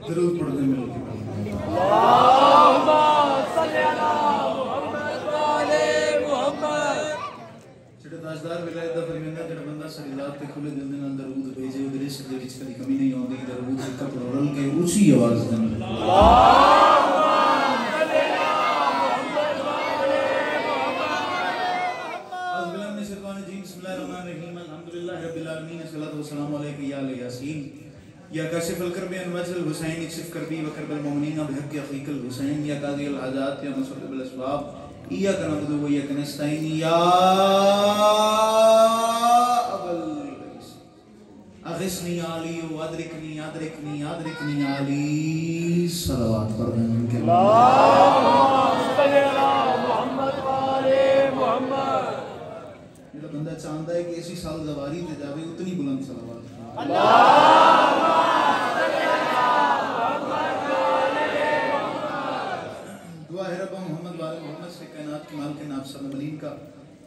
जरूर पढ़ते मिल ताजदार विलायत दा फरमांदा जेड़ा बंदा सारी रात ते खुले दिल दे नाल दरूद भेजे ओदे रिश्क दे विच कदी कमी नहीं आउंदी दरूद जिक्का पढ़ल के ऊंची आवाज दे नाल या काशिफुल करबी अन वजल हुसैन इक्शिफ करबी व करबल मोमिनीन बिहक अखीकल हुसैन या काजी अल हाजात या मुसब्बिल असबाब इया कनअबदु व इया कनस्तईन या अबल अगिसनी आली व अदरिकनी अदरिकनी अदरिकनी आली सलावत पढ़ दें के अल्लाहुम्मा सल्ली अला मुहम्मद व आले मुहम्मद। जेड़ा बंदा चाहता है कि ऐसी साल ज़वारी ते जावे उतनी बुलंद सलावत अल्लाह का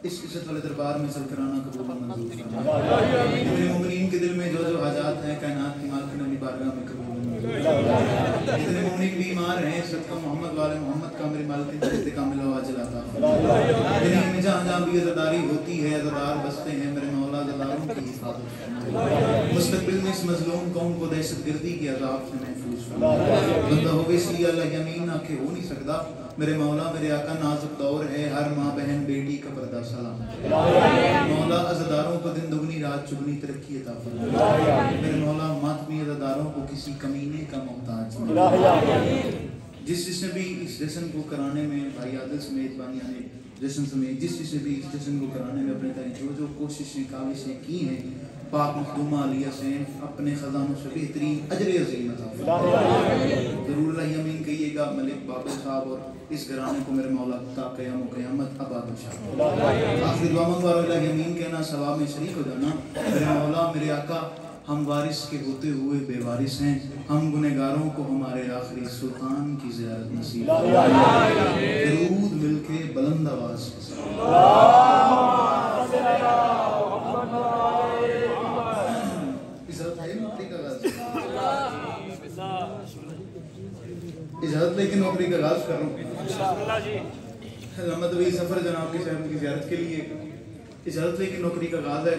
इस इज्जत वाले दरबार में चल कराना कबूल मंजूर फरमाए। मेरे मोमिनीन के दिल में जो जो हाजात हैं कायनात की मालिक ने अपनी बारगाह में कबूल मंजूर फरमाए। जितने मोमिनीन बीमार हैं सदका मोहम्मद वाले मोहम्मद का मेरे मालिक ने इत्ते कामिल आवाज़ अता फरमाए। दुनिया में जहाँ-जहाँ भी अज़ादारी होती है अज़ादार बसते हैं मेरे मौला अज़ादारों की हिफाजत फरमाए। मुस्तक़बिल में इस मज़लूम कौम को दहशतगर्दी के अज़ाब से महफूज फरमाए। बंदा होवे इसलिए अल्लाह यमीन आके हो नहीं सकता मेरे मौला मेरे आका नाजुक दौर है हर माँ बहन बेटी का पर्दा सलाम मौला अज़ादारों को दिन दुगनी रात चुगनी तरक्की अता फरमाए। मेरे मौला मातमी अज़ादारों को किसी कमीने का मोहताज जिसने भी इस जश्न को कराने में भाई आदिल समेत बानिया ने जश्न समेत जिसने भी इस जश्न को कराने में अपने ताई जो जो कोशिशें काविशें की हैं पाक मखदूमा अलिया से अपने खजानों से बेहतरीन अजर अज़ीम अता फरमाए। ज़रूर यमीन कहिएगा मलिक बाबर साहब और इस घराने को मेरे मौला ता क़याम क़यामत आबाद इंशाअल्लाह। आखिरी दुआ मंगवा यमीन कहना सवाब में शरीक हो जाना मेरे मौला मेरे आका हम वारिस के होते हुए बेवारिस हैं हम गुनहगारों को हमारे आखिरी सुल्तान की ज़ियारत नसीब दरूद मिलके बुलंद आवाज़ इजाज़त लेके नौकरी का आगाज़ कर रहा हूँ रहमत भाई सफ़र जनाब की शहर की ज़ियारत के लिए इजाज़त लेके नौकरी का आगाज़ है।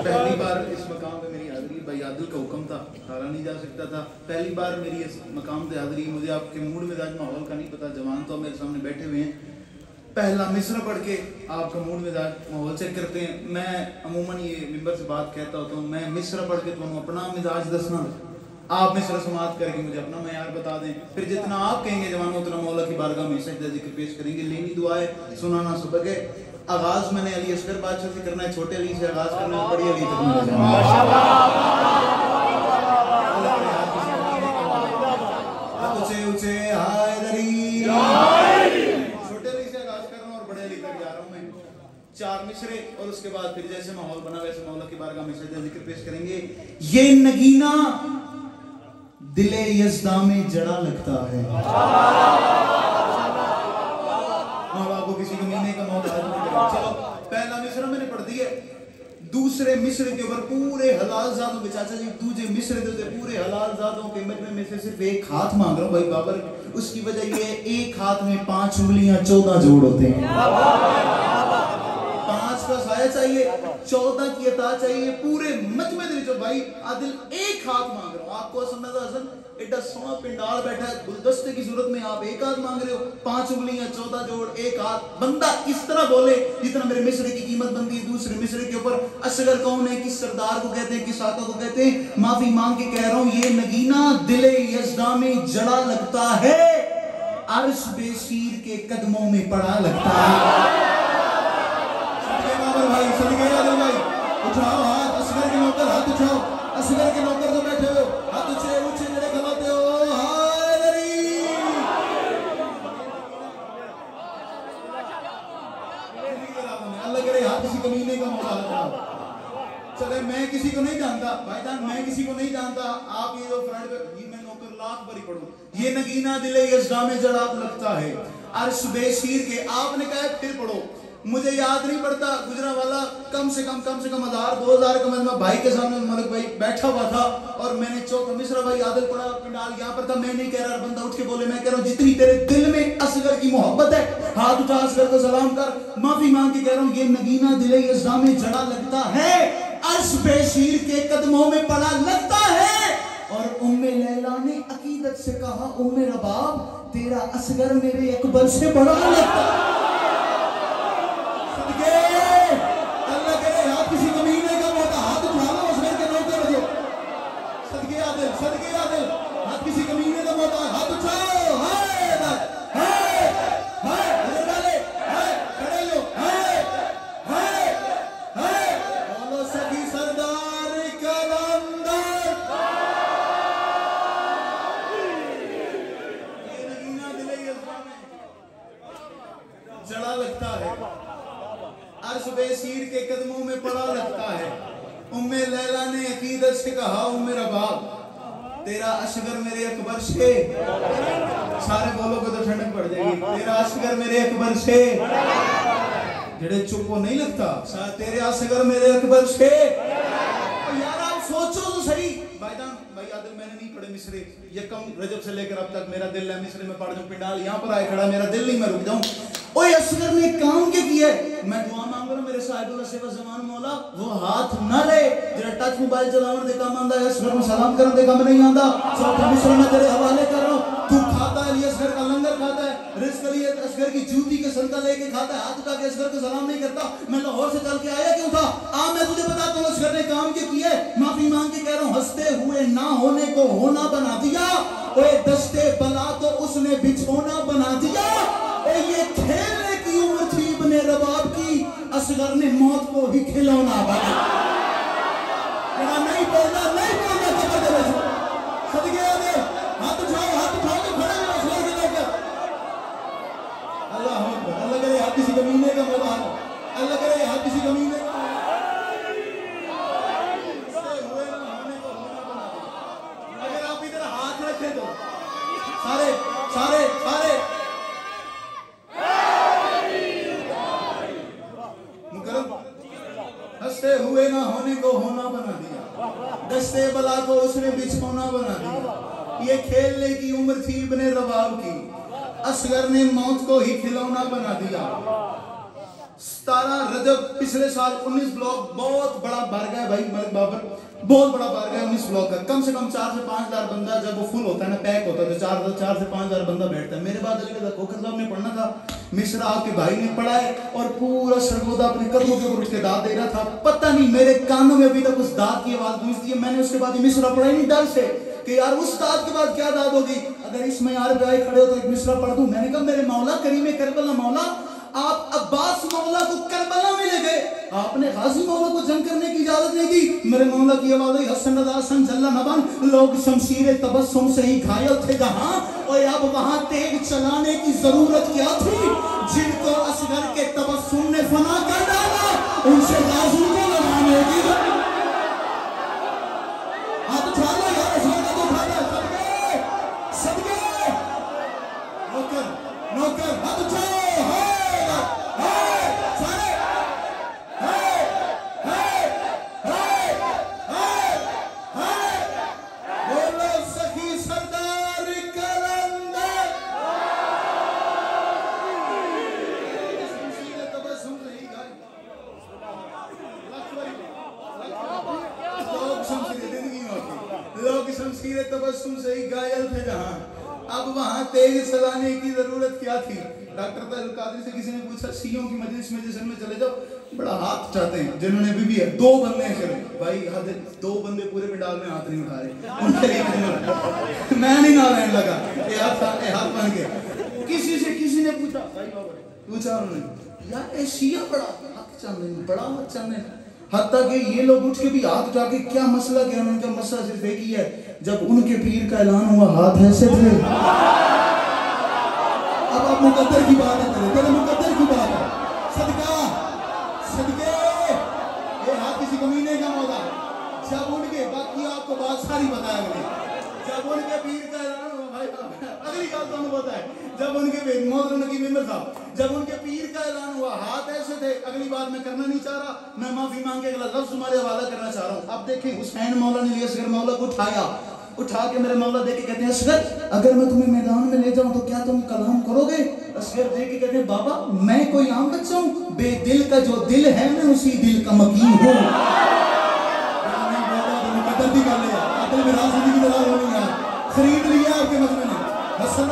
पहली बार इस मकाम पे मेरी हाज़िरी भाई आदिल का हुक्म था हारा नहीं जा सकता था पहली बार मेरी इस मकाम पे हाज़िरी मुझे आपके मूड मिजाज माहौल का नहीं पता जवान तो मेरे सामने बैठे हुए हैं पहला मिसरा पढ़ के आपका मूड मिजाज माहौल चेक करते हैं। मैं अमूमन ये मिंबर से बात कहता होता हूँ मैं मिसरा पढ़ के तुम्हें अपना मिजाज दसना आप मिसरा समात करके मुझे अपना मयार बता दें फिर जितना आप कहेंगे जवानों उतना मौला की बारगाह में सजदा जिक्र पेश करेंगे। लेनी दुआ है सुनाना सबक है। आगाज मैंने अली असगर बादशाह से करना है छोटे अली से आगाज करना है बड़ी अली तक ऊंचे ऊंचे हायदरी छोटे अली से आगाज कर रहा हूँ और बड़े अली तक जा रहा हूँ मैं चार मिसरे और उसके बाद फिर जैसे माहौल बना वैसे मौला की बारगाह में सजदा जिक्र पेश करेंगे। ये नगीना दिले यज़दा में जड़ा लगता है माँ बाप को किसी कमीने का मोहताज नहीं करेगा। चलो पहला मिसरा मैंने पढ़ दिया दूसरे मिसरे के ऊपर पूरे हलाल जातों के चाचा जी दूसरे मिसरे देते पूरे हलाल जातों के मजमे में से सिर्फ एक हाथ मांग रहा हूँ भाई बाबर उसकी वजह ये एक हाथ में 5 उंगलियां 14 जोड़ होते हैं 5 का साया चाहिए 14 की अता चाहिए पूरे मजमे दे विचों भाई आदिल एक हाथ मांग रहा हूं आपको असमद हसन एडा सोना पिंडाल बैठा है गुलदस्ते की सूरत में आप एक हाथ मांग रहे हो 5 उंगलियां 14 जोड़ एक हाथ बंदा इस तरह बोले जितना मेरे मिसरे की कीमत बनती है दूसरे मिसरे के ऊपर असगर कौन है किस सरदार को कहते हैं किस आका को कहते हैं माफी मांग के कह रहा हूं ये नगीना दिले यज़दा में जड़ा लगता है अर्श बेशीर के कदमों में पड़ा लगता है। भाई सुन गए आदिल भाई उठाओ हाथ असगर के नौकर हाथ उठाओ असगर के नौकर जो बैठे हो हाथ ऊंचे ऊंचे जड़े खलोते हो हायदरी अल्लाह करे हाथ किसी कमीने का मौला लगा चले मैं किसी को नहीं जानता भाईजान मैं किसी को नहीं जानता, आप ये जो फ्रंट पे मैं नौकर लाख बारी पढ़ूं, ये नगीना दिले यज़दा में जड़ात लगता है अर्श बेशीर के, आपने कहा फिर पढ़ो, मुझे याद नहीं पड़ता, गुजरा वाला कम से कम 1000-2000 का मैं भाई के सामने मलिक भाई बैठा हुआ था और मैंने चौथा मिश्रा भाई आदिल पड़ा पिंडाल यहाँ पर था, मैं नहीं कह रहा, बंदा उठ के बोले, मैं कह रहा हूँ जितनी तेरे दिल में असगर की मोहब्बत है हाथ उठा असगर को सलाम कर, माफी मांग के कह रहा हूँ ये नगीना दिले यज़दा में जड़ा लगता है, अर्श बेशीर के कदमों में पड़ा लगता है। और उम्मे लैला ने अकीदत से कहा, उम्मे रबाब तेरा असगर मेरे अकबर से बड़ा लगता है। अल्लाह करे हाथ किसी कमीने का मोटा हाथ उठा लो असगर के नौकर बजो, सदके आदिल हाथ किसी कमीने का मोटा हाथ उठाओ, हाय हाय हाय वाले हाय खड़े लो, हाय हाय हाय बोलो सखी सरदार कलंदर। ये नगीना दिले यज़दा में जड़ा लगता है, अर्श बेशीर के कदमों में पड़ा लगता है। उम्मे लैला ने अकीदत से कहा, उम्मे रबाब तेरा असगर मेरे अकबर से, सारे बोलोगे तो ठंडक पड़ जाएगी, तेरा असगर मेरे अकबर से, जेड़े चुप को नहीं लगता, तेरे असगर मेरे अकबर से। यार आप सोचो तो सही, भाईजान भाई आदिल मैंने नहीं पढ़े मिसरे, यकम रजब से लेकर अब तक मेरा दिल है मिसरे में पढ़ जाऊं, पिंडाल यहाँ पर आए खड़ा, मेरा दिल नहीं मैं रुक जाऊं। ओए असगर ने काम क्या किया है, मैं दुआ मांग रहा मेरे साहिबुल्लाह सेवा जमान मौला वो हाथ ना ले जेड़ा टच मोबाइल चलावन दे काम आंदा है, असगर में सलाम करन दे काम नहीं आंदा, सब मिसरे में तेरे हवाले कर रहा हूं, तू खाता है लिए असगर का लंगर खाता है, रिस्क लिए असगर की जूती के सदका लेके खाता है, हाथ उठा के असगर को सलाम नहीं करता, मैं लाहौर से चल के आया क्यों था, आ मैं तुझे बताता हूं असगर ने काम क्या किया है, माफी मांग के कह रहा हूं, हंसते हुए ना होने को होना बना दिया, ओए दस्ते बला तो उसने बिछोना बना दिया, ओए ये खेलने की उम्र थी इब्ने रबाब की, असगर ने मौत को ही खिलौना बना। नहीं बोलना कबर दे बच्चों, सदके आदे हाथ उठाओ तो खड़े हो असगर के लेकर। अल्लाह अकबर, अल्लाह करे हाथ किसी कमीने का मौला, अल्लाह करे हाथ किसी कमीने का हुए ना होने को होना बना दे। अगर आप इधर हाथ रखे तो सारे सारे सारे हंसते हुए ना होने को होना बना दिया, दस्ते बला को उसने बिछौना बना दिया, ये खेलने की उम्र थी इब्ने रबाब की, असगर ने मौत को ही खिलौना बना दिया। 17 रजब पिछले साल 19 ब्लॉक बहुत बड़ा बारगाह है भाई मलिक बाबर, बहुत बड़ा बारगाह है 19 ब्लॉक का, कम से कम 4 से 5 हजार बंदा जब वो फुल होता है ना, पैक होता है तो 4 से 5 हजार बंदा बैठता है। मेरे बाद अली खोखर साहब ने पढ़ना था, मिश्रा आपके भाई ने पढ़ा है और पूरा सरगोदा अपने कदमों के ऊपर उठ के दाद दे रहा था, पता नहीं मेरे कानों में अभी तक उस दाद की आवाज गूंजती है। मैंने उसके बाद ये मिश्रा पढ़ा ही नहीं डर से कि यार उस दाद के बाद क्या दाद होगी, अगर इस मयार पे आए खड़े हो तो एक मिश्रा पढ़ दूं। मैंने कहा मेरे मौला करीम करबला मौला, आप अब्बास मौला को करबला में ले गए, आपने गाजी मौला को जंग करने की इजाजत नहीं दी। मेरे मौला की आवाज हुई हसन रजा सन जल्ला नबन, लोग शमशीर तबस्सुम से ही घायल थे जहां, और अब वहां तेग चलाने की जरूरत क्या थी, जिनको असगर के तबस्सुम ने फना कर डाला उनसे गाजी को लगाने की हाथ उठा लो यार, असगर का तो उठा लो, सदके सदके नौकर नौकर हाथ उठाओ, शमशीर तबस्सुम से ही घायल थे जहां, अब वहां तेग चलाने की जरूरत क्या थी। डॉक्टर तहल कादरी से किसी ने पूछा सीओ की मजलिस में जश्न में चले जाओ, बड़ा हाथ उठाते हैं, जिन्होंने बीबी है 2 बंदे हैं सिर्फ भाई, 2 बंदे पूरे पिंडाल में हाथ नहीं उठा रहे, उनके लिए मैं नहीं ना रहने लगा ये हाथ बन के। किसी ने पूछा उन्होंने यार शिया बड़ा हक चाहते बड़ा हक चाहते, हत्ता कि ये लोग उठ के भी हाथ उठा के क्या मसला क्या, उनका मसला सिर्फ एक ही है, जब उनके पीर का ऐलान हुआ हाथ ऐसे थे। अब आप मुकद्दर की बात करें, तेरे मुकद्दर की बात है, सदके ये हाथ किसी कमीने का मौला, जब उनके ये आपको बात सारी बताया मैंने। जब उनके पीर का ऐलान हुआ भाई, अगली बात तो पता है, जब उनके मौलाना नकीब मेंबर साहब, जब उनके पीर का ऐलान हुआ, हाथ ऐसे थे। अगली बात मैं करना नहीं चाह रहा, मैं माफी मांग के अगला लफ्ज तुम्हारे हवाला करना चाह रहा हूँ। अब देखिए, हुसैन मौला ने असगर मौला को उठाया, उठा के मेरे मौला देख के कहते हैं, असगर अगर मैं तुम्हें मैदान में ले जाऊं तो क्या तुम कलाम करोगे? असगर देख के कहते हैं, बाबा मैं कोई आम बच्चा हूं, बेदिल का जो दिल है मैं उसी दिल का मकीन हूं। खरीद लिया आपके मजमे ने, हसन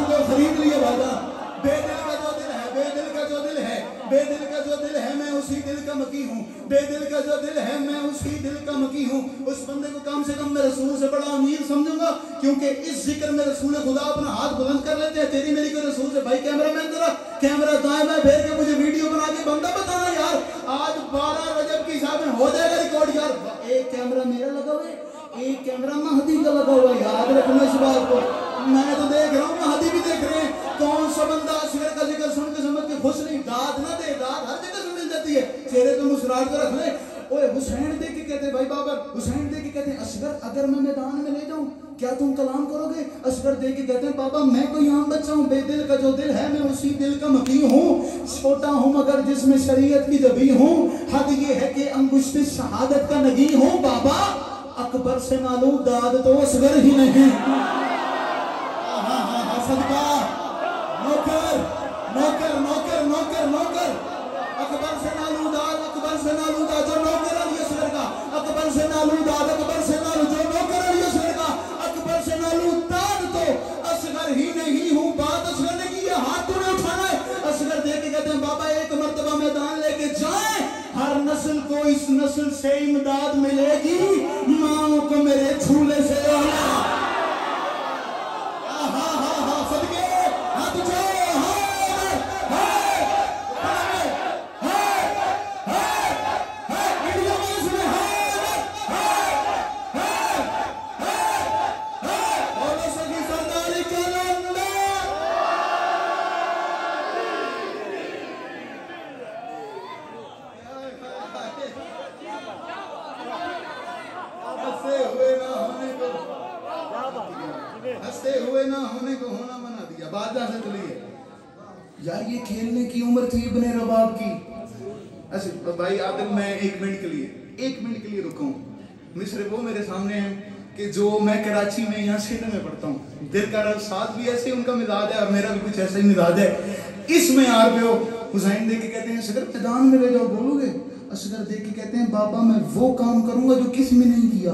को खरीद लिया भाईजान। बेदिल का जो दिल है, बेदिल का जो दिल है, बेदिल का जो दिल है मैं उसी दिल का मकी हूँ, बेदिल का जो दिल है मैं उसी दिल का मकी हूँ। उस बंदे को कम से कम मैं रसूल से बड़ा अमीर समझूंगा, क्योंकि इस जिक्र में रसूल खुदा अपना हाथ बुलंद कर लेते हैं। तेरी मेरी कोई रसूल से भाई कैमरामैन तेरा कैमरा दाएं बाएं फेर के मुझे वीडियो बना के बंदा बताना यार, आज 12 रजब की हिसाब में हो जाएगा रिकॉर्ड यार। एक कैमरा मेरा लगा हुआ है, एक कैमरा महदी का लगा हुआ है, याद रखना इस बात को। मैं तो देख रहा हूँ, महदी भी देख रहे हैं। कौन सा बंदा असगर का जिक्र सुन के समझ के खुश नहीं? दाद ना दे, दाद हर जगह से मिल जाती है, चेहरे पे मुस्कुराहट तो रख ले। ओए हुसैन देख के कहते भाई बाबर, हुसैन देख के कहते हैं, असगर अगर मैं मैदान में ले जाऊं क्या तुम कलाम करोगे? असगर देख के कहते हैं, बाबा मैं कोई आम बच्चा हूँ, बेदिल का जो दिल है मैं उसी दिल का मकी हूँ। छोटा हूँ मगर जिसमें शरीयत की जबी हूँ, हद ये है कि अंगुश्त शहादत का नगी हूँ। बाबा अकबर से मालूम दाद तो असगर ही नहीं। सदका नौकर नौकर नौकर नौकर नौकर, अकबर से नालू दाद, अकबर से नालू दाद जो नौकर अली असगर का, अकबर से नालू दाद, अकबर से नालू जो नौकर अली असगर का, अकबर से नालू दाद तो असगर ही नहीं हूँ। बात असगर ने की है, हाथ तूने उठाना है। असगर देख के कहते हैं, बाबा एक मर्तबा मैदान लेके जाए, हर नस्ल को इस नस्ल से इमदाद मिलेगी, माओ को मेरे झूले से आना। हंसते हुए ना होने को होना बना दिया। बादशाह से चलिए यार, ये खेलने की उम्र थी इब्ने रबाब की। अच्छा भाई आदिल, मैं एक मिनट के लिए रुका हूँ। मिस्र वो मेरे सामने हैं कि जो मैं कराची में यहाँ सिंध में पढ़ता हूँ, दिल का साथ भी ऐसे उनका मिजाज है और मेरा भी कुछ ऐसा ही मिजाज है। इसमें यार पे हो हुसैन देख के कहते हैं, असगर मैदान में ले जाओ, बोलोगे? असगर देख के कहते हैं, बाबा मैं वो काम करूंगा जो किसी में नहीं किया।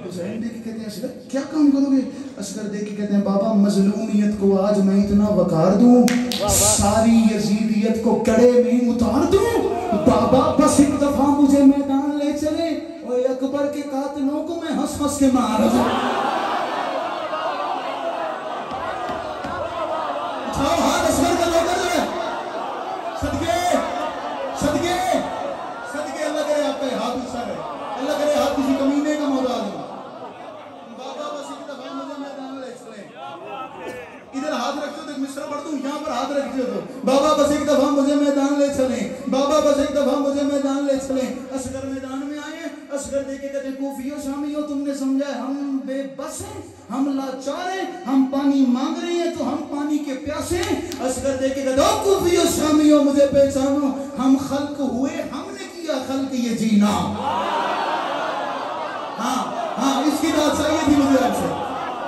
हुसैन देख के कहते हैं, असगर क्या काम करोगे? असगर देख के कहते हैं, बाबा मजलूमियत को आज मैं इतना वकार दूं, सारी यजीदियत को कड़े में उतार दूं। बाबा बस एक दफा मुझे मैदान ले चले और अकबर के कातिलों को मैं हंस हंस के मार दूं। उठाओ हाथ असगर का नौकर जो है, सदके सदके सदके, अल्लाह करे आपका हाथ ऊंचा है, अल्लाह करे हाथ किसी कमीने का मोहताज हो। बाबा बस एक दफा मुझे मैदान ले चले, इधर हाथ रखते हो तो मिस्र पढ़ दूं, यहाँ पर हाथ रखते हो तो बाबा बस एक दफा मुझे मैदान ले चले, बाबा बस एक दफा मुझे मैदान ले चले। असगर मैदान में आए, असगर देख के कहते कूफियों शामियों तुमने समझा है हम बेबस हैं, हम लाचार हैं, हम पानी मांग रहे हैं तो हम पानी के प्यासे हैं। असगर देख के कहते कूफियों शामियों मुझे पहचानो, हम खल्क हुए, हमने किया खल्क ये जीना। हाँ हाँ, इसकी दाद चाहिए थी मुझे आपसे,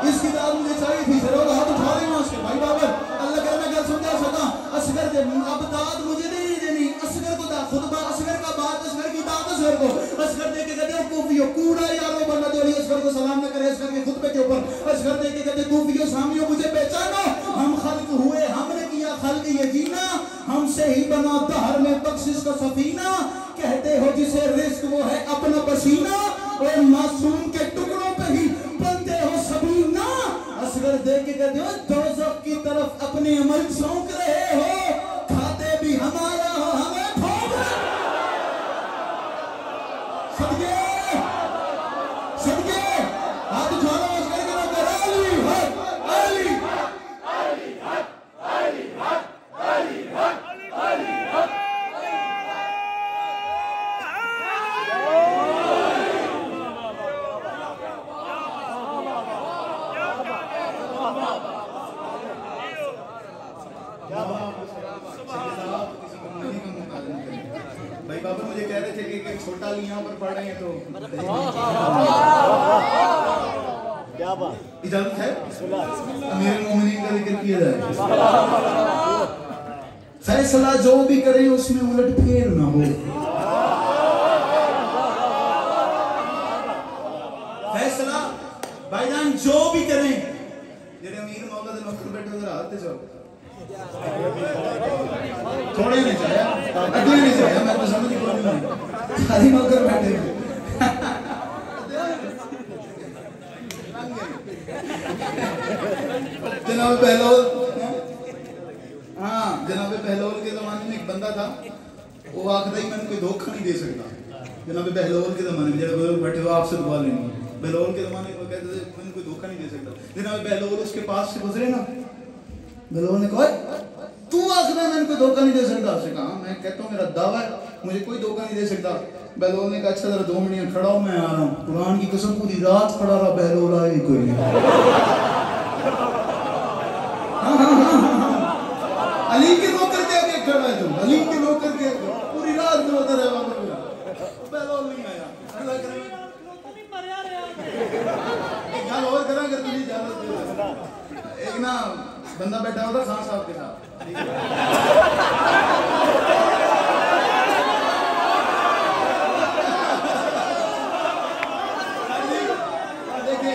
इसकी दाद मुझे चाहिए थी। सर और हाथ उठा रहे हैं उसके भाई बाबर, अल्लाह करे मैं क्या समझा सका। असगर दे अब दाद मुझे नहीं देनी, असगर को दाद, खुतबा असगर का बात, असगर की दाद असगर को। असगर देख के कहते कूफियों कूड़ा यारो बना जो असगर को सलाम न करे असगर के खुतबे के ऊपर। असगर देख के कहते कूफियों शामियों मुझे पहचानो, हम खल्क हुए, हमने किया खल्क ये जीना, हमसे ही बना दहर में बख्शिश का सफीना। कहते हो जिसे रिस्क वो है अपना पसीना, और मासूम के टुकड़ों पे ही बनते हो सभी ना। असगर देख के कहते हो दोज़ख की तरफ अपने अमल झोंक रहे हो, खाते भी हमारा हो हमें भोग रहे। सदके सदके हाथ उठाओ असगर के लोग, अली हक अली अली हक अली हक अली हक अली हक। छोटा ली यहाँ पर पढ़ रहे हैं तो क्या बात, इजाजत है अमीरुल मोमिनीन का जिक्र किया जाए। फैसला जो भी करे उसमें उलट फेर ना हो। फैसला भाईजान जो भी करें, जेडे अमीर मौला दे नौकर बैठे उधर हाथ से जाओ थोड़े नहीं चाहे अगले नहीं चाहे, मैं तो समझ ही नहीं खाली नौकर बैठे जनाब बहलोल, हाँ जनाब बहलोल के जमाने में एक बंदा था, वो आखदा ही मैंने कोई धोखा नहीं दे सकता। जनाब बहलोल के जमाने में जब बैठे हो आपसे दुआ लेनी, बहलोल के जमाने में कहते थे मैंने कोई धोखा नहीं दे सकता। जनाब बहलोल उसके पास से गुजरे ना, बहलोल ने कहा तू आखदा मैंने कोई धोखा नहीं दे सकता। उसने कहा मैं कहता हूँ मेरा दावा है मुझे कोई धोखा नहीं दे सकता। बहलोल ने कहा अच्छा जरा 2 मिनट खड़ा हो मैं आ रहा हूँ। कुरान की कसम पूरी रात खड़ा रहा, बहलोल आया ही कोई नहीं। अली के नौकर के आगे खड़ा है तुम, अली के नौकर के पूरी रात रोता रहा वहां पर, बहलोल नहीं आया। अल्लाह करे एक गल और करा अगर तुझे इजाजत दे। एक ना बंदा बैठा हुआ था खान साहब के साथ, देखिए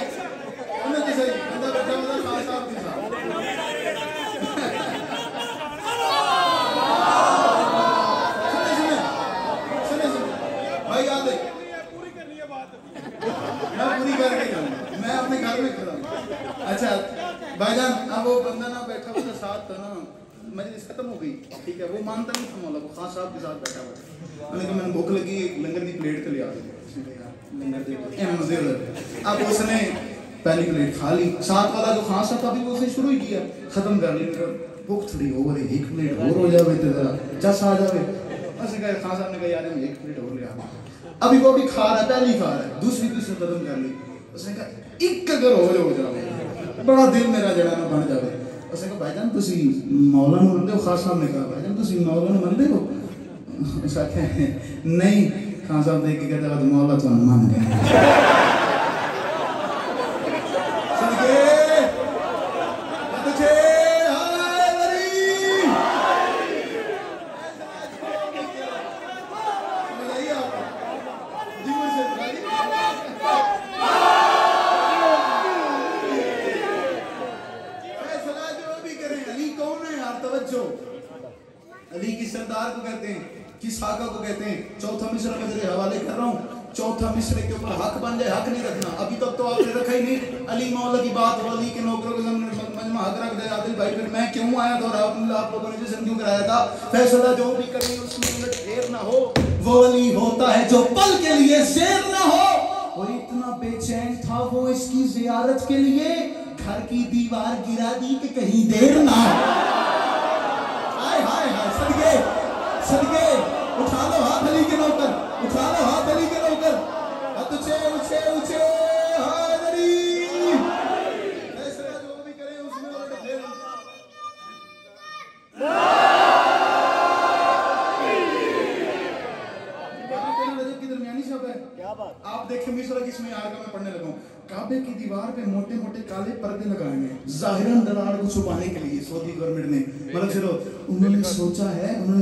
उन्हें किसे बंदा बैठा हुआ था खान साहब के साथ। भाई याद है मैं पूरी करके जाऊंगा, मैं अपने घर में खड़ा हूँ। अच्छा भाईजान अब वो बंदा ना बैठा हुआ था साथ था ना, मजलिस खत्म हो गई ठीक है, वो मानता नहीं था मौला, वो खान साहब के साथ बैठा हुआ। मैंने कहा मैंने भूख लगी लंगर की प्लेट तो ले आ गई। अब उसने पहली प्लेट खा ली, साथ वाला जो खान साहब था अभी उसने शुरू ही किया, खत्म कर ली। भूख थोड़ी हो रही, एक प्लेट और हो जावे तो जरा जस आ जावे। उसने कहा खान साहब ने कहा यार एक प्लेट और ले आ। अभी वो भी खा रहा है, पहली खा रहा है, दूसरी खत्म कर ली। उसने कहा एक अगर हो जाओ बड़ा दिल मेरा जड़ा ना बन जाए। उसने कहा भाईजान तुसी मौला नूं मनदे हो? खान साहब ने कहा भाईजान तुसी मौला नूं मनदे हो? उसने कहा नहीं। खान साहब देख के कहता है मौला तो मान गया। अली की सरदार को कहते हैं, किस आका को कहते हैं। चौथा मिसरा मैं तेरे हवाले कर रहा हूँ, चौथा मिसरे के ऊपर हक बन जाए, हक नहीं रखना। अभी तक तो आपने रखा ही नहीं। अली मौला की बात हो, अली के नौकरों के सामने मजमा हक रख जाए। आदिल भाई फिर मैं क्यों आया था और आप लोगों ने जिसम क्यों कराया था? फैसला जो भी करें उसमें उलट फेर ना हो। वो अली होता है जो पल के लिए शेर ना हो। और इतना बेचैन था वो इसकी जियारत के लिए, घर की दीवार गिरा दी कि कहीं देर ना हो। सदके सदके उठा लो हाथ अली के नौकर, उठा लो हाथ अली के नौकर, हाथ ऊंचे ऊंचे ऊंचे हाथ अली। फैसला जो भी करे उसमें उलट फेर। रजब की दरमियानी शब है, क्या बात। आप देखें मिसरा किसमें यार का मैं पढ़ने लगा हूँ। काबे की दीवार पे मोटे मोटे काले पर्दे लगाए हैं, जाहिरन दरार को छुपाने के लिए। सऊदी गवर्नमेंट ने मतलब चलो उन्होंने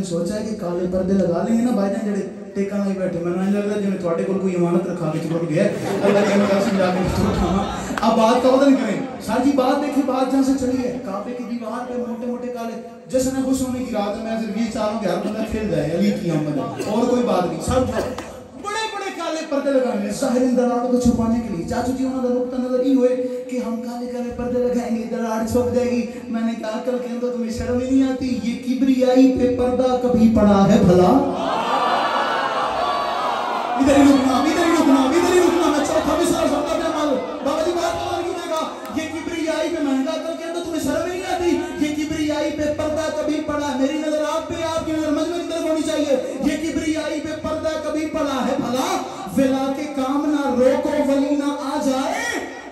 सोचा है कि काले पर्दे लगा लेंगे ना भाईजान जेडे टेका नहीं बैठे। मैं नहीं लग रहा जिन्हें थोड़े को कोई इमानत रखा के छुप गया। अल्लाह के मैं समझा के उठाना। अब बात का बदल करें सर जी, बात देखिए बात जहाँ से चली है। काबे की दीवार पे मोटे मोटे काले, जश्न खुश होने की रात है, मैं सिर्फ ये चाह रहा हूँ कि हर बंदा खेल जाए अली की आमद है, और कोई बात नहीं। सब काले पर्दे लगाएंगे जाहिर दरार को छुपाने के लिए। चाचू जी उन्होंने नुकता नजर ही हुए कि हम काले काले पर्दे लगाएंगे दरार छुप जाएगी। मैंने कहा कल के अंदर तुम्हें शर्म ही नहीं आती? ये किबरियाई पे पर्दा कभी पड़ा है भला? इधर ही रुकना मैं चौथा मिसरा सुनता था मालूम बाबा जी बात और क्यों देगा। ये किबरियाई पे महंगा कल के अंदर तुम्हें शर्म ही नहीं आती? ये किबरियाई पे पर्दा कभी पड़ा, मेरी नजर आप पे, आपकी नजर मजमे की तरफ होनी चाहिए। ये किबरियाई पे पर्दा कभी पड़ा है भला? विला के काम ना रोको वली ना आ जाए,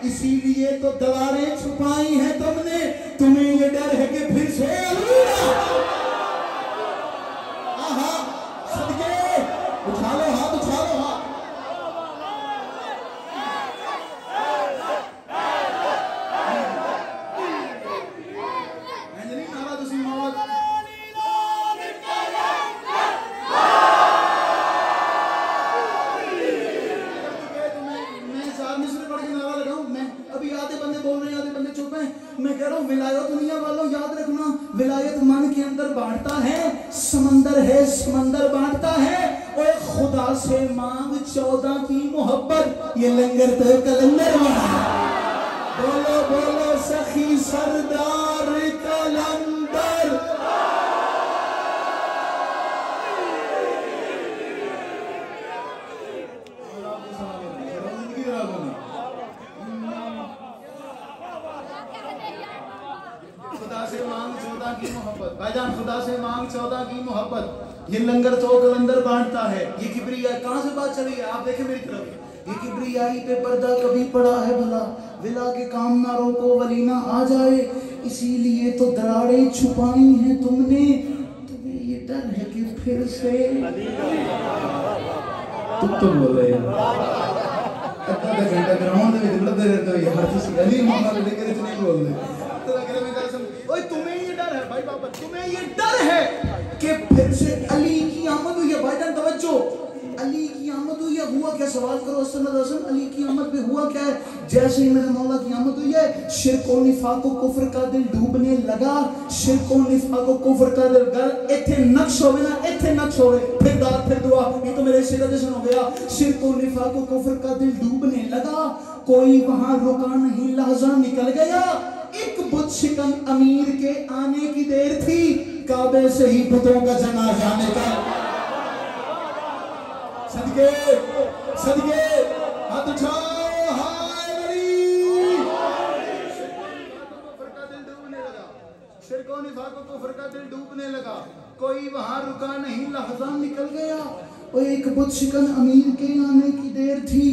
इसीलिए तो दरारें छुपाई हैं तुमने। तुम्हें ये डर है कि फिर से सदके उठा लो हाथ मिस्र पढ़ के नारा लगाऊं? मैं अभी आधे बंदे बोल रहे हैं, आधे बंदे चुप हैं। मैं कह रहा हूँ विलायत दुनिया वालों याद रखना, विलायत मन के अंदर बांटता है, समंदर है समंदर बांटता है। और खुदा से मांग 14 की मोहब्बत, ये लंगर तो कलंदर बना। बोलो बोलो सखी सरदार कलंदर। खुदा से मांग 14 की मोहब्बत, भाईजान खुदा से मांग 14 की मोहब्बत। ये लंगर तो कलंदर बांटता है। ये किबरिया कहां से बात चली है? आप देखें मेरी तरफ। ये किबरियाई पे पर्दा कभी पड़ा है भला? विला के काम ना रोको वली ना आ जाए, इसीलिए तो दरारें छुपाई हैं तुमने। तुम्हें ये डर है कि फिर से तुम बोल रहे हो आधा घंटा ग्राउंड में लड़ते रहते हो यार, तुम अली मामा लेकर इतने बोल रहे तो लग रहा मेरा समझ। ओए तुम्हें ये डर है भाई बाबा, तुम्हें ये डर है कि फिर से अली की आमद हुई है। भाईजान तवज्जो, अली की आमद हुई है। हुआ क्या? सवाल करो हसन, अली की आमद पे हुआ क्या है? जैसे ही मेरे मौला की आमद हुई है, शिर्क और निफाक को कुफ्र का दिल डूबने लगा। शिर्क और निफाक को कुफ्र का दिल गल इथे नक्श होवे ना, इथे नक्श होवे, फिर दाद फिर दुआ। ये तो मेरे सिर जैसा हो गया। शिर्क और निफाक को कुफ्र का दिल डूबने लगा, कोई वहां रुका नहीं, लहजा निकल गया। एक बुत शिकन अमीर के आने की देर थी, काबे से ही बुतों का जनाजा निकल। सदके सदके हाथ उठाओ, हाय वली। कुफ्र का दिल डूबने लगा, शिर्क और निफाक को कुफ्र का दिल डूबने लगा, कोई वहां रुका नहीं, लहजा निकल गया। और एक बुत शिकन अमीर के आने की देर थी,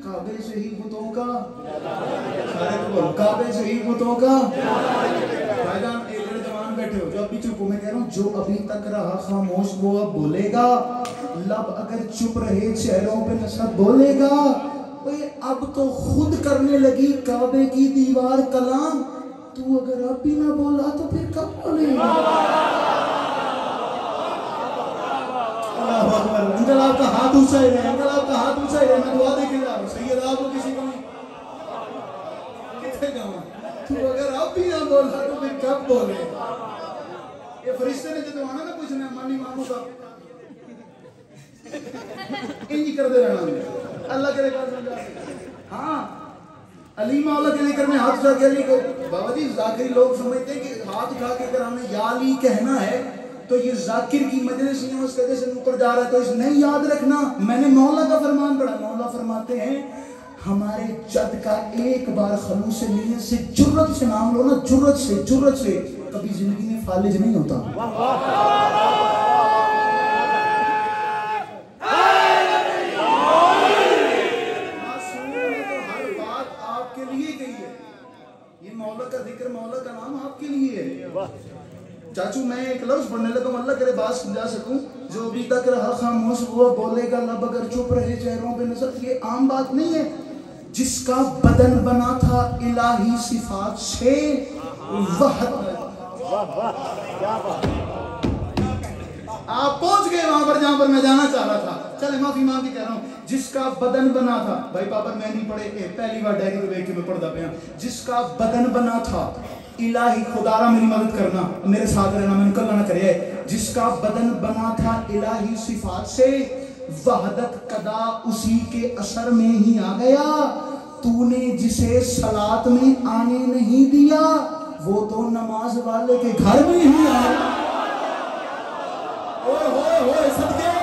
काबे से ही बुतों का, सारे को बोलो, काबे से ही बुतों का। भाईजान एक जवान बैठे हो जो अभी चुप हो, मैं कह रहा हूँ जो अभी तक रहा खामोश वो अब बोलेगा। लब अगर चुप रहे चेहरों पे नशा बोलेगा। ओए अब तो खुद करने लगी काबे की दीवार कलाम, तू अगर अब भी ना बोला तो फिर कब बोलेगा? अंकल आपका हाथ ऊंचा ही रहे, अंकल आपका हाथ ऊंचा ही रहे, मैं दुआ देके जा रहा हूँ। सैयद आपको किसी को नहीं कितने जाऊँ, तू अगर अब भी ना बोला तो फिर कब बोलेगा? ये फरिश्ते ने जो आना ना पूछना मानी मामू का इंज कर दे रहना, अल्लाह के लेकर। हाँ अली मौला के लेकर मैं हाथ उठा के अली को, बाबा जी जाकिर लोग समझते हैं कि हाथ उठा के कराने या अली कहना है तो ये जाकिर की मजलिस में उस कदे से ऊपर जा रहा है, तो इस नहीं याद रखना। मैंने मौला का फरमान पढ़ा, मौला फरमाते हैं हमारे जद का एक बार खलूस नीयत से जुर्रत से नाम लो ना, जुर्रत से कभी जिंदगी में फालिज नहीं होता। हर बात आपके लिए गई है, ये मौला का जिक्र, मौला का नाम आपके लिए है। चाचू मैं एक लफ्ज पढ़ने लगा, अल्लाह करे बात समझा सकूं। जो अभी तक रहा खामोश वो बोलेगा, लब अगर चुप रहे चेहरों पे नजर। ये आम बात नहीं है। जिसका बदन बना था इलाही सिफात से, आप पहुंच गए वहां पर जहां पर मैं जाना चाह रहा था। चले माफी मांग के कह रहा हूं, जिसका बदन बना था, भाई पापा मैं नहीं पढ़े, पहली बार डायरी को देख के मैं पढ़ता पाया। जिसका बदन बना था इलाही, खुदारा मेरी मदद करना, मेरे साथ रहना, मैं निकलना ना करे। जिसका बदन बना था इलाही सिफात से, वहदत कदा उसी के असर में ही आ गया। तूने जिसे सलात में आने नहीं दिया, वो तो नमाज वाले के घर में ही आ गया। ओए सदके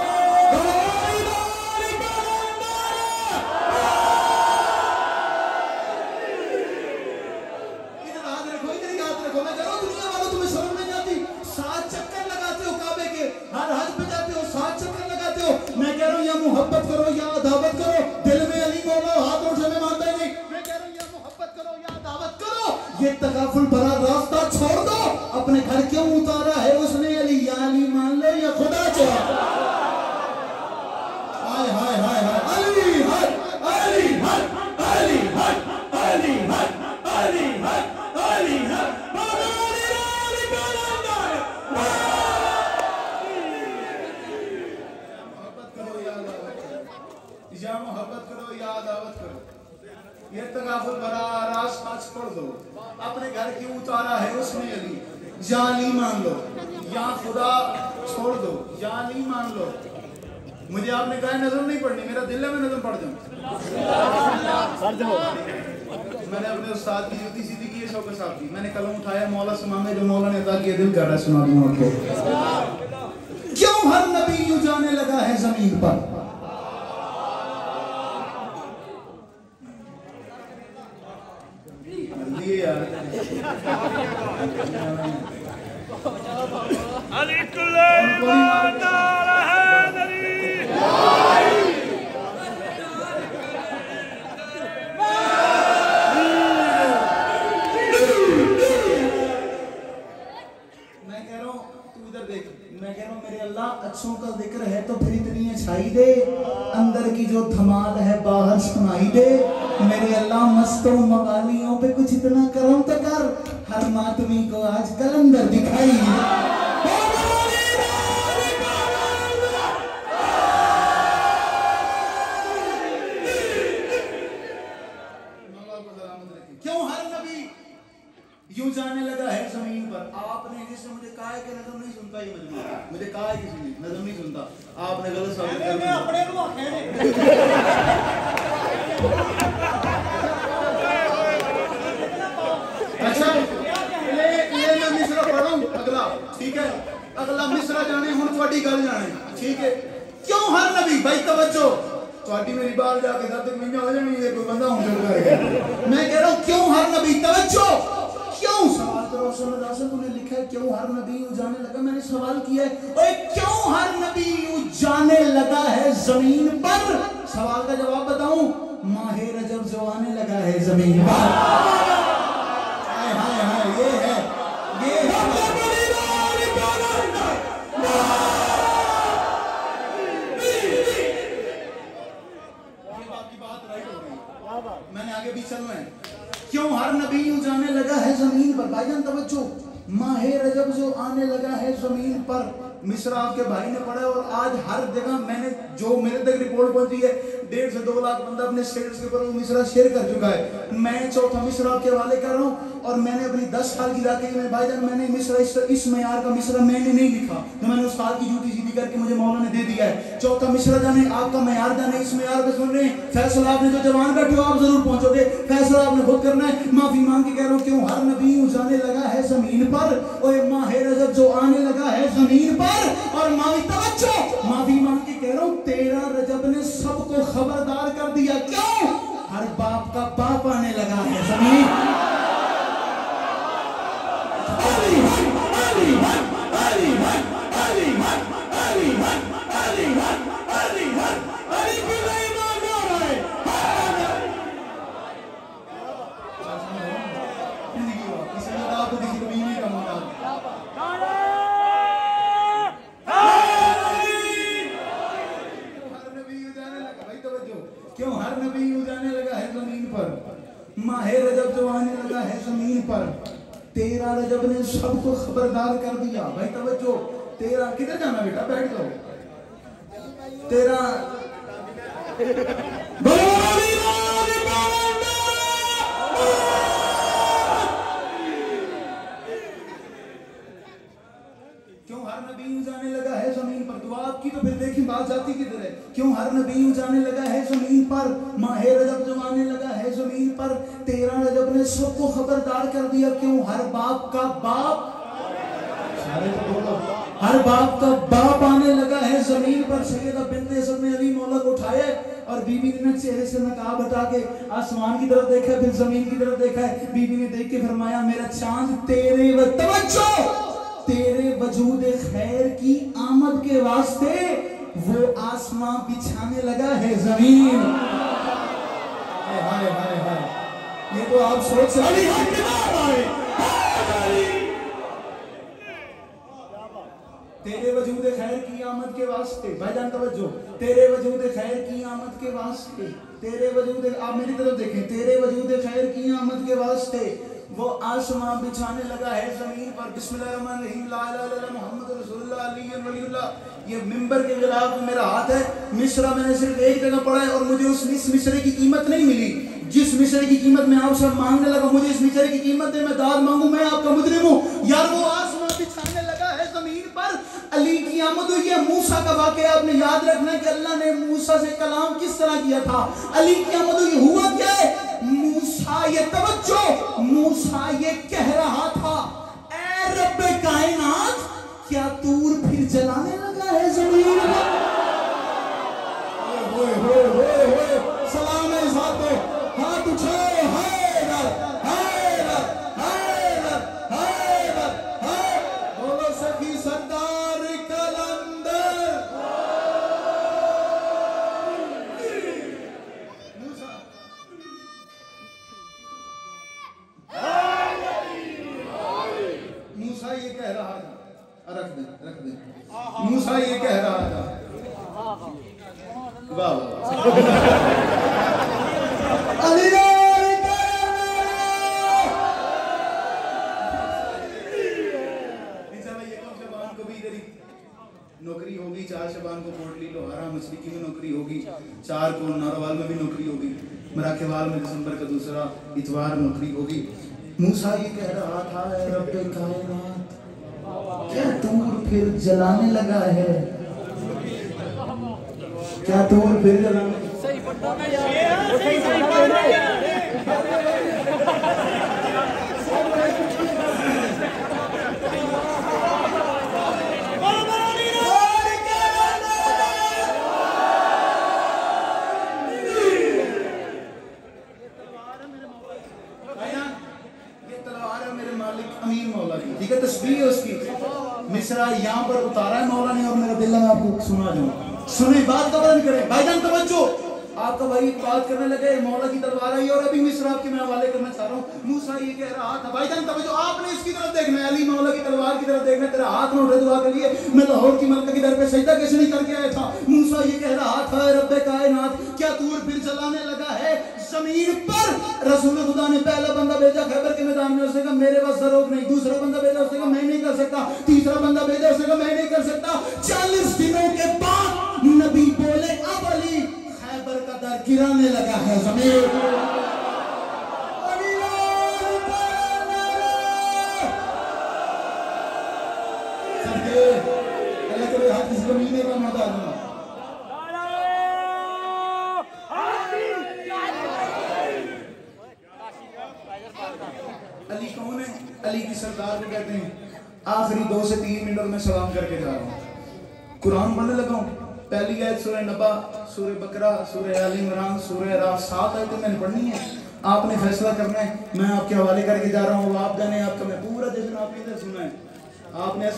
मोहब्बत करो या दावत करो, दिल में अली मौला हाथों से मैं मानता ही नहीं। मैं कह रहा हूं या मोहब्बत करो या दावत करो, ये तकाफुल भरा रास्ता छोड़ दो। अपने घर क्यों उतारा है उसने अली? या अली मान लो या खुदा चाहे। हाय हाय हाय हाय अली हर अली हर अली हर अली हर अली हर अली हर। या मोहब्बत करो या दावत करो। ये तगाफुल बरा रास पाँच पढ़ दो। अपने घर क्यों उतारा है उसने अली, या अली मान लो या खुदा छोड़ दो, या अली मान लो। मुझे आपने कहा नज़म नहीं पढ़नी, मेरा दिल है मैं नज़म पढ़ जाऊं। मैंने अपने उस्ताद की जूती सीधी की है, शौकत साहब की। मैंने कलम उठाया, मौला से मांगे, जो मौला ने अता किया, दिल कर रहा है सुना दूं आपको। क्यों हर नबी यूं जाने लगा है जमीन पर, अच्छों का जिक्र है तो फिर इतनी अच्छाई दे, अंदर की जो धमाल है बाहर सुनाई दे। मेरे अल्लाह मस्तों मवालियों पे कुछ इतना करम तो कर, हर मातमी को आज कलंदर दिखाई। क्यों हर नबी यूं जाने लगा है जमीन पर। आपने जिसने मुझे कहा है कि नज़म नहीं सुनता, ये मजबूर है, मुझे कहा है किसी ने नज़म नहीं सुनता, आपने गलत साबित कर दिया। अपने को अच्छा ले मैं मिसरा पढ़ूं अगला, ठीक है? अगला मिसरा जाने हुन थोड़ी गल जाने, ठीक है? क्यों हर नबी, भाई तवज्जो, थोड़ी मेरी बात जाके जब तक मैं हो जानी है कोई बंदा हूं करेगा। मैं कह रहा हूं क्यों हर नबी, तवज्जो, क्यों सवाल करो। रसूलुल्लाह तूने लिखा है क्यों हर नबी यूं जाने लगा, मैंने सवाल किया है ओए क्यों हर नबी यूं जाने लगा है जमीन पर। सवाल का जवाब बताऊं, माहे रजब जो आने लगा है जमीन पर। हाय हाय हाय, ये है मैंने आगे भी चलना है। क्यों हर नबी यूं जाने लगा है जमीन पर। भाईजान तवज्जो, माहे रजब जो आने लगा है जमीन पर, मिस्रा आपके भाई ने पढ़ा और आज हर जगह मैंने जो मेरे तक रिपोर्ट पहुंची है 1.5 से 2 लाख बंदा अपने स्टेटस के ऊपर वो मिस्रा शेयर कर चुका है। मैं चौथा मिस्रा आपके हवाले कर रहा हूँ और मैंने अपनी 10 साल की जाके में भाईजान मैंने मिस्रा इस मयार का मिस्रा मैंने नहीं लिखा, तो मैंने उस्ताद की जूती सीधी करके मुझे मौला ने दे दिया है। चौथा मिस्रा जाने आपका मयार जाने, इस मयार पे सुन रहे हैं फैसला आपने जो जवान बैठे हो आप जरूर पहुंचोगे, फैसला आपने खुद करना है। माफी मांग के कह रहा हूँ क्यों हर नबी यूं जाने लगा है जमीन पर, और माहे रजब जो आने लगा है जमीन पर। और माफी मांग के कह रहा हूँ 13 रजब ने सबको खबरदार कर दिया। क्यों? हर बाप का बाप आने लगा है जमीन। क्यों हर नबी यूं जाने लगा है जमीन पर, माहे रजब जो आने लगा है जमीन पर। 13 रजब ने सबको खबरदार कर दिया। भाई तवज्जो, 13 किधर जाना बेटा, बैठ जाओ। 13 क्यों हर नबी यूं जाने लगा है जमीन पर। दुआ आपकी तो फिर देखिए बात जाती किधर है। क्यों हर नबी यूं जाने लगा है जमीन पर, माहे रजब जो आने लगा है जमीन पर। 13 रजब ने सबको खबरदार कर दिया। क्यों हर बाप का बाप, हर बाप का बाप आने लगा है जमीन पर। सैयदा बिन्ते सब ने अली मौला को उठाया और बीबी ने चेहरे से नकाब हटा के आसमान की तरफ देखा, फिर जमीन की तरफ देखा है। बीबी ने देख के फरमाया मेरा चांद तेरे तेरे वजूद खैर की आमद के वास्ते वो आसमां बिछाने लगा है जमीन। हाय हाय हाय हाय, ये तो आप सोच सकते हैं। तेरे वजूद खैर की आमद के वास्ते, भाईजान तवज्जो, तेरे वजूद खैर की आमद के वास्ते, तेरे वजूद, आप मेरी तरफ देखें, तेरे वजूद खैर की आमद के वास्ते वो आसमां बिछाने लगा है जमीन पर। बिस्मिल्लाहिर्रहमानिर्रहीम, ला इलाहा इल्लल्लाह मुहम्मद रसूलुल्लाह अली वलीउल्लाह। ये मिंबर के गिलाफ में मेरा हाथ है। मिस्रा मैंने सिर्फ एक जगह पढ़ा है और मुझे उस मिसरे की कीमत नहीं मिली जिस मिसरे की कीमत मैं आपसे मांगने लगा, मुझे इस मिसरे की कीमत दे, मैं दाद मांगू, मैं आपका मुजरिम हूँ। यार वो आसमान बिछाने लगा है जमीन पर, अली की आमद हुई है। मूसा का वाकया आपने याद रखना है कि अल्लाह ने मूसा से कलाम किस तरह किया था। अली की आमद हुई, हुआ क्या है? मूसा ये तवज्जो, मूसा ये कह रहा था, ऐ रब्बे कायनात, क्या तूर फिर जलाने लगा है जमीन पर? सलाम है इस हाथ पे, हाथ उठाओ, हैदर हैदर हैदर हैदर हैदर, बोलो सखी सरदार कलंदर। मूसा ये कह रहा था, रख दे, मूसा ये कह रहा था, वाह नौकरी होगी, 4 शबान को पोर्टली लोहारा मशरिकी में नौकरी होगी, 4 को नारोवाल में भी नौकरी होगी, मराकेवाल में दिसंबर का दूसरा इतवार नौकरी होगी। मूसा ये कह रहा था, रब्बे कायनात, क्या तूर फिर जलाने लगा है? क्या तूर फिर जलाने? ठीक है, तस्बीह है उसकी। मिसरा यहाँ पर उतारा है मौला ने, और मेरा दिल में आपको सुना दूं, सुने बात का वर्णन करें। भाईजान तवज्जो, आपका भाई बात करने लगे, मौला की तलवार आई, और अभी मिसरा आपके मैं हवाले करना चाह रहा हूँ। मूसा ये कह रहा था, भाईजान तवज्जो, आपने इसकी तरफ देखना है, अली मौला की तलवार की तरफ देखना है। तेरा हाथ में उठे दुआ के लिए, मैं लाहौर की मलका की दर पे सजदा कैसे नहीं करके आया था। मूसा ये कह रहा था, रब्बे कायनात, क्या तूर फिर जलाने लगा है जमीन पर? रसूल खुदा ने पहला बंदा भेजा खैबर के मैदान में, उसने कहा मेरे पास सरोग नहीं। दूसरा बंदा भेजा, उसने कहा मैं नहीं कर सकता। तीसरा बंदा भेजा, उसने कहा मैं नहीं कर सकता। 40 दिनों के बाद नबी बोले, अब अली खैबर का दर गिराने लगा है जमीन। अल्लाह के हाथ इस जमीन में मौदा दूंगा। अली कौन है? अली की सरदार को कहते हैं। आखिरी 2 से 3 मिनट में सलाम करके जा रहा हूँ, कुरान पढ़ने लगा हूँ। पहली आयत सूरह नबा, सूरह बकरा, सूरह आल इमरान, सूरह राफ, 7 आयतें मैंने पढ़नी है। आपने फैसला करना है, मैं आपके हवाले करके जा रहा हूँ। आप जाने आपका मैं पूरा जश्न आपने इधर सुना है। आपने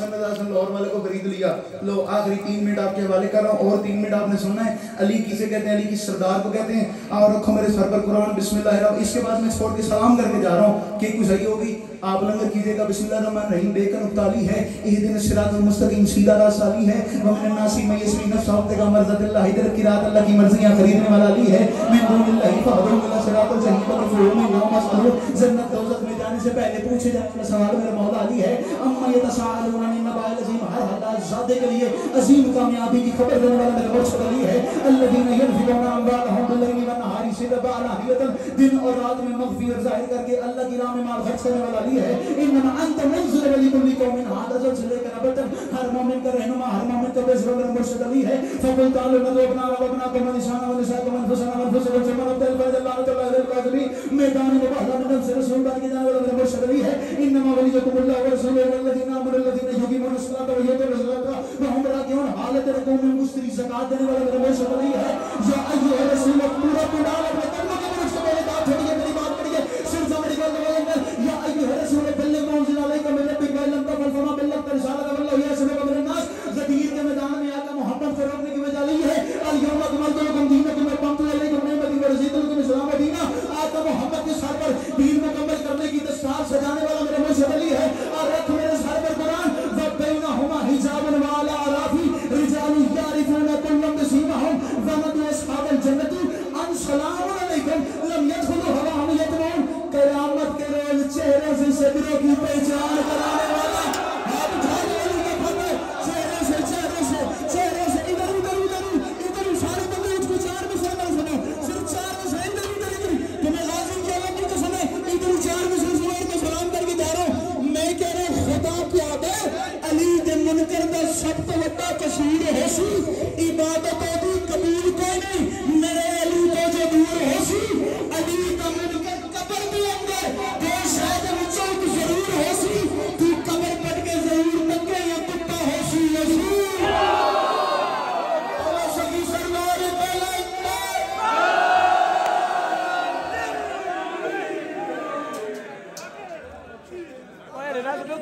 लाहौर वाले को खरीद लिया, लो आखिरी 3 मिनट आपके हवाले कर रहा हूँ, और 3 मिनट आपने सुनना है। अली किसे कहते हैं? अली की सरदार को कहते हैं। और रखो मेरे सर पर कुरान, बिस्मिल्लाह। इसके बाद मैं छोड़ के सलाम करके जा रहा हूँ कि कुछ सही होगी, आप लंगर कीजिएगा। बिस्मिल्लाहिर्रहमानिर्रहीम। बेकन उताली है, इहदिन सिरातल मुस्तकीम, सीधा रास्ता अली है। वमन नासी मयसरी नफ्स का मर्ज़तिल्लाह, इधर किरात अल्लाह की मर्जियां खरीदने वाला अली है। मैं दुनिल्लाहि फहदुल मिला सिरातल जहीम का फुरूम में यौम असलू, जन्नत दोज़ख में जाने से पहले पूछे जाने वाला सवाल मेरा मौला अली है। अम्मा यतसाअलूना अनिन नबाइल अज़ीम, हर हालात ज़ादे के लिए अजीम कामयाबी की खबर देने वाला मेरा मुर्शिद अली है। अल्लज़ीना यनफ़िक़ूना अम्वालहुम बिल्लैली वन्नहारी सिरबा अलाहियतन, दिन और रात में मग़फ़िरत ज़ाहिर करके अल्लाह की राह में माल खर्च करने वाला अली है। इन्नमा अंत मुनज़िर लिकुल्लि कौमिन हादा, जल से लेकर अबतन हर मोमिन का रहनुमा, हर मोमिन का बेज़र मेरा मुर्शिद अली है। फ़कुल तालू नदुबना वबना कम निशाना व निसा कम फसना व फसल जमन अब्दुल फज़ल्लाहु तआला अलैहि काज़मी, मैदान में बहला में से रसूल बन के जाने वाला मेरा मुर्शिद अली है। इन्नमा वलियकुमुल्लाह व रसूलुहु वल्लज़ीना आमनु अल्लज़ीना युक़ीमूना अस्सलाता व युतूना ज़काता व हुम राकिऊन, हालत रकूम में मुस्तरी ज़कात देने वाला मेरा मुर्शिद अली है। या अय्युहा रसूल पूरा कुरान अपने कल्मों के मुर्शिद मेरी बात छोड़िए, मेरी बात करिए, सिर समझ कर बोलेंगे। या अय्युहा रसूल बल्लिग़ मा उनज़िला अलैका मिन रब्बिक व लम तफ़अल फमा बल्लग़्ता रिसालतहु वल्लाहु यअसिमुका मिनन नास। ग़दीर के मैदान में आका मोहम्मद को रोकने की वजह यही है, अल यौमा अकमलतु लकुम दीनकुम व अतममतु अलैकुम निअमती व रज़ीतु लकुम इस्लाम दीना। आका मोहम्मद के सर पर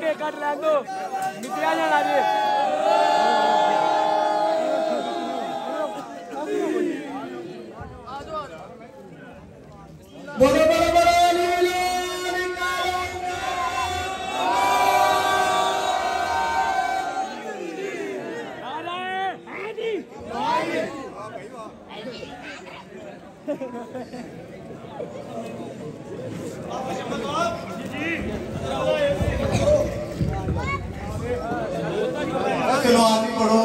के कट लै दो निकलिया जाना जी बोलो बोलो बोलो चलो आगे बढ़ो